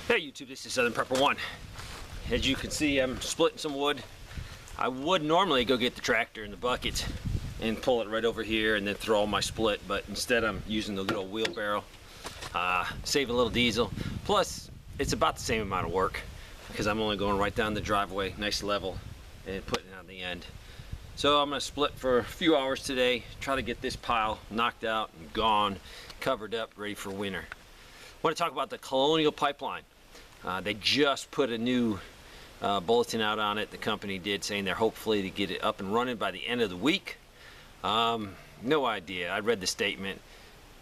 Hey YouTube, this is Southern Prepper 1. As you can see, I'm splitting some wood. I would normally go get the tractor and the bucket and pull it right over here and then throw all my split, but instead I'm using the little wheelbarrow. Save a little diesel. Plus, it's about the same amount of work because I'm only going right down the driveway, nice level, and putting it on the end. So I'm going to split for a few hours today, try to get this pile knocked out and gone, covered up, ready for winter. I want to talk about the Colonial Pipeline. They just put a new bulletin out on it, the company did, saying they're hopefully to get it up and running by the end of the week. No idea. I read the statement.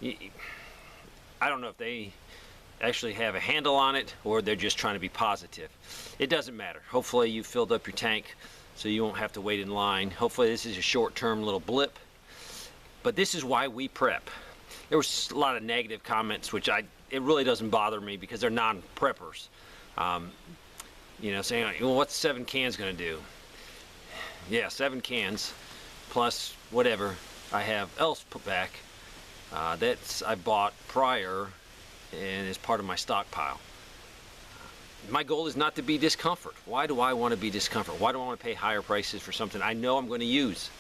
I don't know if they actually have a handle on it or they're just trying to be positive. It doesn't matter. Hopefully you filled up your tank so you won't have to wait in line. Hopefully this is a short-term little blip. But this is why we prep. There was a lot of negative comments, which it really doesn't bother me because they're non-preppers. You know, saying, well, what's 7 cans going to do? Yeah, 7 cans plus whatever I have else put back. That's I bought prior and is part of my stockpile. My goal is not to be discomfort. Why do I want to be discomfort? Why do I want to pay higher prices for something I know I'm going to use?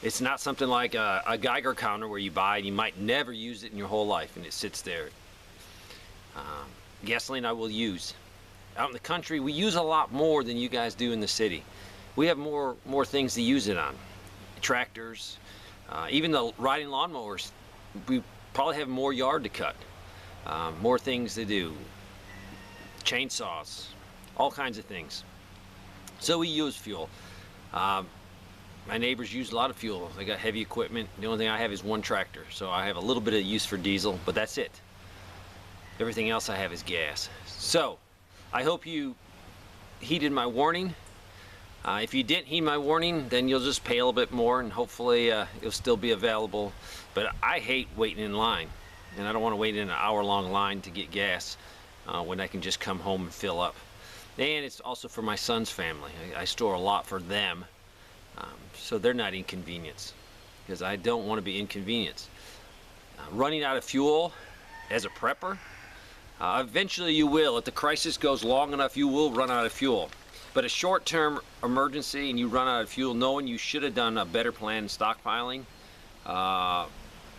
It's not something like a Geiger counter where you buy and you might never use it in your whole life and it sits there. Gasoline I will use. Out in the country, we use a lot more than you guys do in the city. We have more things to use it on. Tractors, even the riding lawnmowers, we probably have more yard to cut, more things to do, chainsaws, all kinds of things. So we use fuel. My neighbors use a lot of fuel. They got heavy equipment. The only thing I have is one tractor, so I have a little bit of use for diesel, but that's it. Everything else I have is gas. So I hope you heeded my warning. If you didn't heed my warning, then you'll just pay a little bit more and hopefully it'll still be available. But I hate waiting in line, and I don't want to wait in an hour-long line to get gas when I can just come home and fill up. And it's also for my son's family. I store a lot for them, so they're not inconvenienced because I don't want to be inconvenienced. Running out of fuel as a prepper, eventually you will. If the crisis goes long enough, you will run out of fuel. But a short-term emergency and you run out of fuel knowing you should have done a better plan in stockpiling,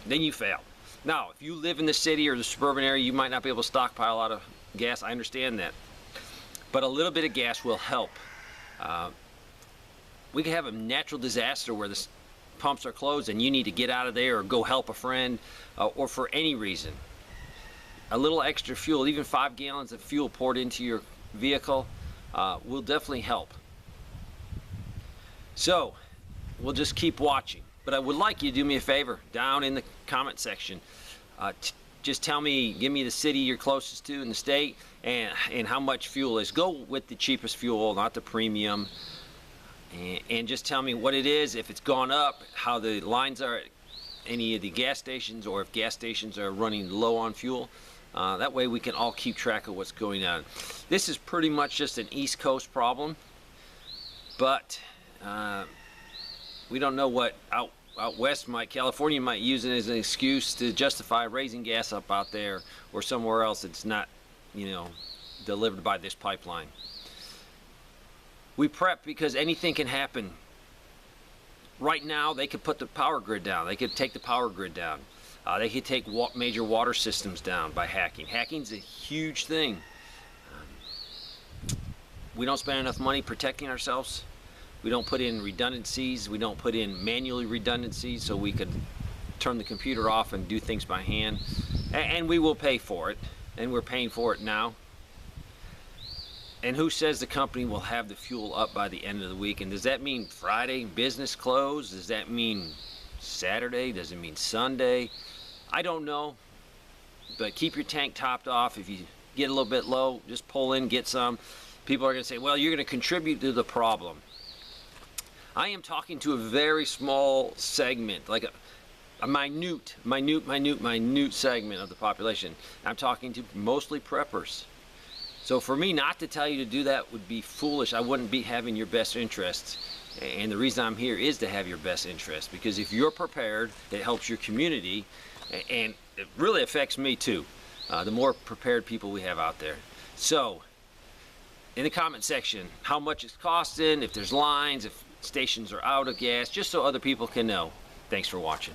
then you fail. Now, if you live in the city or the suburban area, you might not be able to stockpile a lot of gas. I understand that. But a little bit of gas will help. We could have a natural disaster where the pumps are closed and you need to get out of there or go help a friend or for any reason. A little extra fuel, even 5 gallons of fuel poured into your vehicle will definitely help. So we'll just keep watching. But I would like you to do me a favor down in the comment section. Just tell me, give me the city you're closest to in the state and how much fuel is. Go with the cheapest fuel, not the premium. And just tell me what it is, if it's gone up, how the lines are at any of the gas stations, or if gas stations are running low on fuel. That way we can all keep track of what's going on. This is pretty much just an East Coast problem, but we don't know what out west California might use it as an excuse to justify raising gas up out there or somewhere else that's not, you know, delivered by this pipeline. We prep because anything can happen. Right now, they could put the power grid down. They could take the power grid down. They could take major water systems down by hacking. Hacking's a huge thing. We don't spend enough money protecting ourselves. We don't put in redundancies. We don't put in manually redundancies so we could turn the computer off and do things by hand. And we will pay for it. And we're paying for it now. And who says the company will have the fuel up by the end of the week? And does that mean Friday, business closed? Does that mean Saturday? Does it mean Sunday? I don't know. But keep your tank topped off. If you get a little bit low, just pull in, get some. People are going to say, well, you're going to contribute to the problem. I am talking to a very small segment, like a minute segment of the population. I'm talking to mostly preppers. So for me not to tell you to do that would be foolish. I wouldn't be having your best interests. And the reason I'm here is to have your best interest, because if you're prepared, it helps your community, and it really affects me too. The more prepared people we have out there. So, in the comment section, how much it's costing, if there's lines, if stations are out of gas, just so other people can know. Thanks for watching.